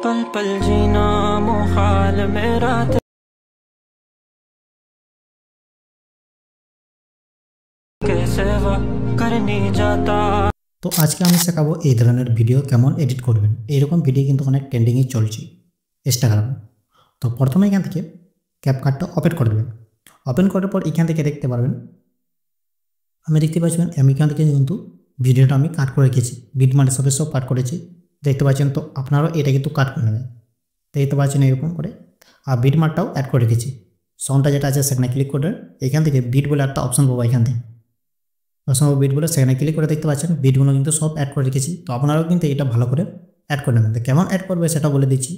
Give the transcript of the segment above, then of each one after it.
पल पल जीना मुहाल मेरा कैसे वो करनी जाता। তো আজকে আমি শেখাবো এই ধরনের ভিডিও কেমন এডিট করবেন। এইরকম ভিডিও কিন্তু অনেক ট্রেন্ডিংয়ে চলছে ইনস্টাগ্রামে। তো প্রথমে এখান থেকে ক্যাপকাটটা ওপেন করে দেবেন। ওপেন করার পর এখান থেকে দেখতে পারবেন, আমি দেখতে পাচ্ছেন আমি এখান থেকে কিন্তু ভিডিওটা আমি কাট করে রেখেছি, বিটমার্ট সব কাট করেছি দেখতে পাচ্ছেন। তো আপনারাও এটা কিন্তু কাট করে নেবেন, দেখতে পাচ্ছেন এরকম করে। আর বিটমার্টটাও অ্যাড করে রেখেছি। সাউন্ডটা যেটা আছে সেখানে ক্লিক করে এখান থেকে বিট বলে একটা অপশন পাবো, এখান থেকে অপশন বিটগুলো সেখানে ক্লিক করে দেখতে পাচ্ছেন বিটগুলো কিন্তু সব অ্যাড করে রেখেছি। তো আপনারাও কিন্তু এটা ভালো করে অ্যাড করে নেবেন। কেমন অ্যাড করবে সেটা বলে দিচ্ছি।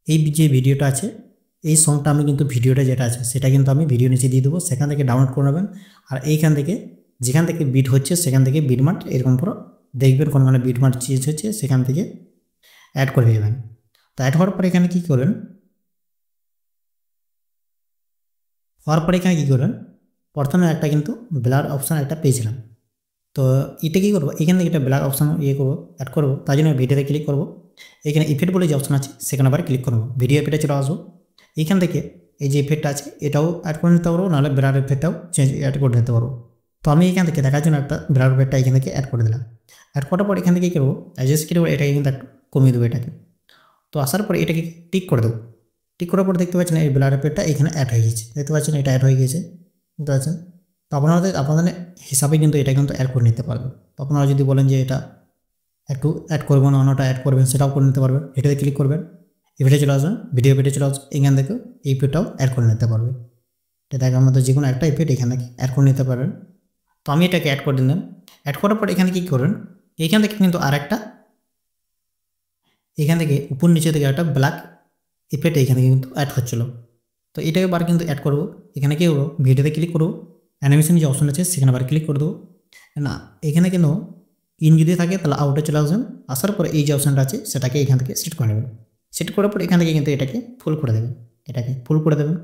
এই যে ভিডিওটা আছে, এই সংটা আমি কিন্তু ভিডিওটা যেটা আছে সেটা কিন্তু আমি ভিডিও নিচে দিয়ে দেবো, সেখান থেকে ডাউনলোড করে নেবেন। আর এইখান থেকে যেখান থেকে বিট হচ্ছে সেখান থেকে বিটমার্ট এরকম পুরো দেখবেন কোন মানে বিটমার্ট চেঞ্জ হচ্ছে, সেখান থেকে অ্যাড করে দেবেন। তো অ্যাড হওয়ার পরে এখানে কী করবেন, হওয়ার পরে এখানে কী করবেন, প্রথমে একটা কিন্তু ব্লার অপশান একটা পেয়েছিলাম। তো এটা কী করবো, এখান থেকে একটা ব্লার অপশান করবো, অ্যাড করবো। তার জন্য ভিডিওতে ক্লিক করবো, এখানে ইফেক্ট বলে যে অপশান আছে সেখানে আবার ক্লিক করবো। ভিডিও এফেক্টে চলে আসবো, এইখান থেকে এই যে ইফেক্টটা আছে এটাও অ্যাড করে নিতে পারবো, নাহলে ব্লার এফেক্টটাও অ্যাড করে নিতে পারবো। তো আমি এখান থেকে দেখার জন্য একটা ব্লার এফেক্টটা এখান থেকে অ্যাড করে দিলাম। অ্যাড করার পর এখান থেকে কী করবো, অ্যাডজাস্ট করবো, এটাকে কিন্তু একটু কমিয়ে দেবো এটাকে। তো আসার পরে এটাকে টিক করে দেবো। টিক করার পর দেখতে পাচ্ছেন এই ব্লার এফেক্টটা এখানে অ্যাড হয়ে গেছে, দেখতে পাচ্ছেন এটা অ্যাড হয়ে গেছে, বুঝতে পারছেন। তো আপনাদের হিসাবে কিন্তু এটা কিন্তু অ্যাড করে নিতে পারবেন। তো আপনারা যদি বলেন যে এটা একটু অ্যাড করবেন, অন্যটা অ্যাড করবেন, সেটাও করে নিতে পারবেন। এটাতে ক্লিক করবেন, ইফেক্টে চলে আসবেন, ভিডিও ইফেক্টে চলে আসবেন, এখান থেকে এই ইফেক্টটাও অ্যাড করে নিতে পারবেন। এটাকে আমাদের যে কোনো একটা ইফেক্ট এখান থেকে অ্যাড করে নিতে পারবেন। তো আমি এটাকে অ্যাড করে দিলাম। অ্যাড করার পর এখানে কী করবেন, এইখান থেকে কিন্তু আর একটা এখান থেকে উপর নিচে থেকে একটা ব্ল্যাক ইফেক্ট এখানে কিন্তু অ্যাড হচ্ছিলো। তো এটাকে আবার কিন্তু অ্যাড করবো। এখানে কী করবো, ভিডিওতে ক্লিক করবো, অ্যানিমেশন যে অপশন আছে সেখানে আবার ক্লিক করে দেবো। না এখানে কিন্তু ইন যদি থাকে তাহলে আউটে চলে আসবেন। আসার পরে এই যে অপশানটা আছে সেটাকে এখান থেকে সেট করে নেবেন। সেট করার পর এখান থেকে কিন্তু এটাকে ফুল করে দেবেন, এটাকে ফুল করে দেবেন।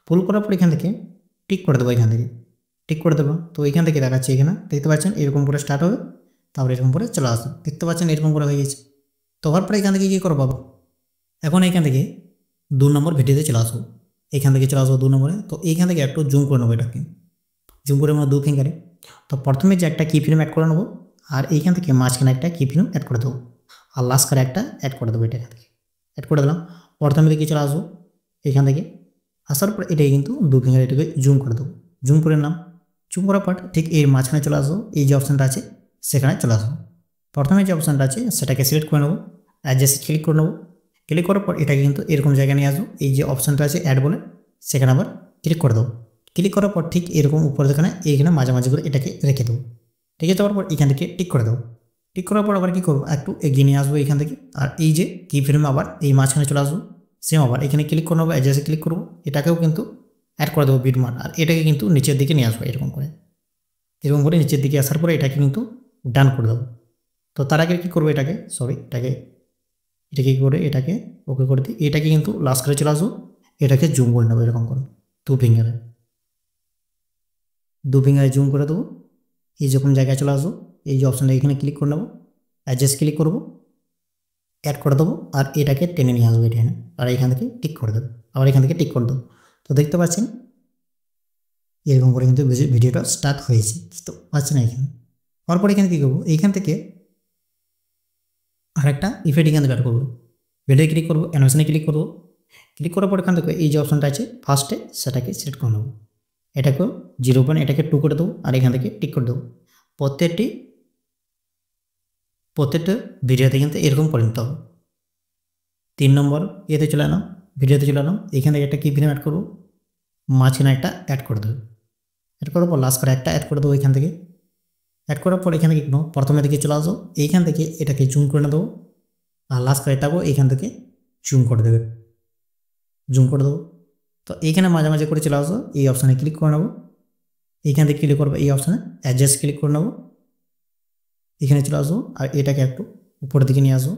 ফুল করার পর এখান থেকে টিক করে দেবো, এখান থেকে টিক করে দেবো। তো এখান থেকে দেখাচ্ছি, এখানে দেখতে পাচ্ছেন এরকম করে স্টার্ট হবে, তারপরে এরকম করে চলে আসবে, দেখতে পাচ্ছেন এরকম করে হয়ে গেছে। তো হওয়ার পরে এখান থেকে কী করবো, এখন এখান থেকে 2 নম্বর ভিডিওতে চলে আসবো, এখান থেকে চলে আসবো 2 নম্বরে। তো এইখান থেকে একটু জুম করে নেবো, এটাকে জুম করে নেবো 2 ফিঙ্গারে। তো প্রথমে যে একটা কি ফিল্ম অ্যাড করে নেবো, আর এইখান থেকে মাঝখানে একটা কি ফিল্ম অ্যাড করে দেবো, আর লাস্ট করে একটা অ্যাড করে দেবো। এটা এখান থেকে অ্যাড করে দিলাম। প্রথমে দিকে চলে আসবো, এখান থেকে আসার পর এটাকে কিন্তু 2 ফিঙ্গার এটাকে জুম করে দেবো। জুম করে নাম, জুম করার পর ঠিক এর মাঝখানে চলে আসবো, এই যে অপশানটা আছে সেখানে চলে আসবো। প্রথমে যে অপশানটা আছে সেটাকে সিলেক্ট করে নেবো, অ্যাডজাস্ট ক্লিক করে নেবো। ক্লিক করার পর এটাকে কিন্তু এরকম জায়গায় নিয়ে আসবো, এই যে অপশানটা আছে অ্যাড বলে সেখানে আবার ক্লিক করে দেবো। ক্লিক করার পর ঠিক এরকম উপরে যেখানে এইখানে মাঝামাঝি করে এটাকে রেখে দেবো। রেখে দেওয়ার পর এখান থেকে টিক করে দেবো। টিক করার পর আবার কী করবো, একটু এগিয়ে নিয়ে আসবো এখান থেকে, আর এই যে কি ফিল্ম আবার এই মাঝখানে চলে আসবো, সেম আবার এখানে ক্লিক করে নেবো, অ্যাডজাস্টে ক্লিক করবো, এটাকেও কিন্তু অ্যাড করে দেবো বিটমার্ক। আর এটাকে কিন্তু নিচের দিকে নিয়ে আসবো এরকম করে, এরকম করে নিচের দিকে আসার পরে এটাকে কিন্তু ডান করে দেবো। তো তার আগে কী করবো, এটাকে এটাকে করে এটাকে ওকে করে দিই, এটাকে কিন্তু লাস্ট করে চলে আসবো, এটাকে জুম করে নেবো এরকম করে 2 ফিঙ্গারে জুম করে দেবো। এই যখন জায়গায় চলে আসবো, এই যে অপশানটা এখানে ক্লিক করে নেবো, অ্যাডজাস্ট ক্লিক করবো, অ্যাড করে দেবো, আর এটাকে টেনে নিয়ে আসবো এখানে, আর এখান থেকে টিক করে দেবো, আবার এখান থেকে টিক করে দেবো। তো দেখতে পাচ্ছেন এরকম করে কিন্তু ভিডিওটা স্টার্ট হয়েছে, বুঝতে পারছেন এখানে। তারপরে এখানে কী করবো, এইখান থেকে আরেকটা ইফেক্ট এখান থেকে অ্যাড করবো। ভিডিও ক্লিক করবো, অ্যানিমেশনে ক্লিক করবো। ক্লিক করার পর এখান থেকে এই যে অপশানটা আছে ফার্স্টে সেটাকে সিলেক্ট করে নেবো, এটাকেও 0 এটাকে 2 করে দেবো, আর এখান থেকে টিক করে দেবো। প্রত্যেকটা ভিডিওতে কিন্তু এরকম করে নিতে হবে। 3 নম্বর ইয়েতে চলে এলাম, ভিডিওতে চলে এলাম, এখান থেকে একটা কি ফিল্ম অ্যাড করবো, মাঝখানে একটা অ্যাড করে দেবো। অ্যাড করার পর লাস্ট করে একটা অ্যাড করে দেবো এখান থেকে। অ্যাড করার পর এখানে কি করবো, প্রথমে দিকে চলে আসবো, এইখান থেকে এটাকে জুম করে দেবো, আর লাস্ট করে এটাকেও এইখান থেকে জুম করে দেবো। তো এইখানে মাঝামাঝি করে চলে আসবো, এই অপশানে ক্লিক করে নেবো, এইখান থেকে ক্লিক করবো, এই অপশানে অ্যাডজাস্ট ক্লিক করে নেবো, এখানে চলে আসবো, আর এটাকে একটু উপরের দিকে নিয়ে আসবো,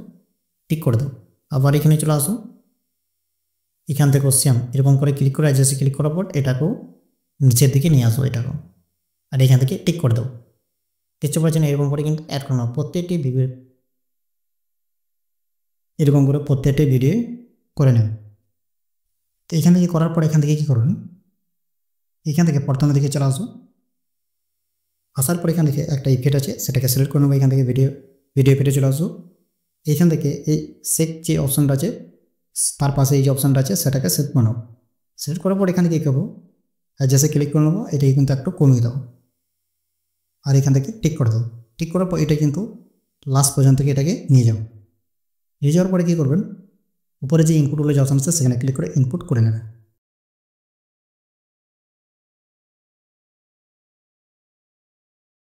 টিক করে দেবো। আবার এখানে চলে আসবো, এখান থেকে সেম এরকম করে ক্লিক করে অ্যাডজাস্টে ক্লিক করার পর এটাকেও নিচের দিকে নিয়ে আসবো, এটাকেও, আর এখান থেকে টিক করে দেবো। দেখতে পাচ্ছেন এরকম করে কিন্তু অ্যাড করে নেবো প্রত্যেকটি ভিডিও। এরকম করে প্রত্যেকটি ভিডিও করে নেবেন। তো এখান থেকে করার পর এখান থেকে কী করবেন, এখান থেকে প্রথমে দিকে চলে আসবো। আসার পর এখান থেকে একটা ইফেক্ট আছে সেটাকে সিলেক্ট করে নেবো। এখান থেকে ভিডিও ইফেক্টে চলে আসবো। এইখান থেকে এই সেট যে অপশানটা আছে তার পাশে এই যে অপশানটা আছে সেটাকে সেট বানাবো। সেট করার পর এখান থেকে কী করবো, অ্যাডজাস্টে ক্লিক করে নেবো। এটাকে কিন্তু একটু কমিয়ে দেবো আর এখান থেকে টিক করে দেবো। টিক করার পর এটা কিন্তু লাস্ট পর্যন্ত এটাকে নিয়ে যাবো। নিয়ে যাওয়ার পরে কী করবেন, উপরে যে ইনপুটগুলো যে অপশান আছে সেখানে ক্লিক করে ইনপুট করে নেবেন।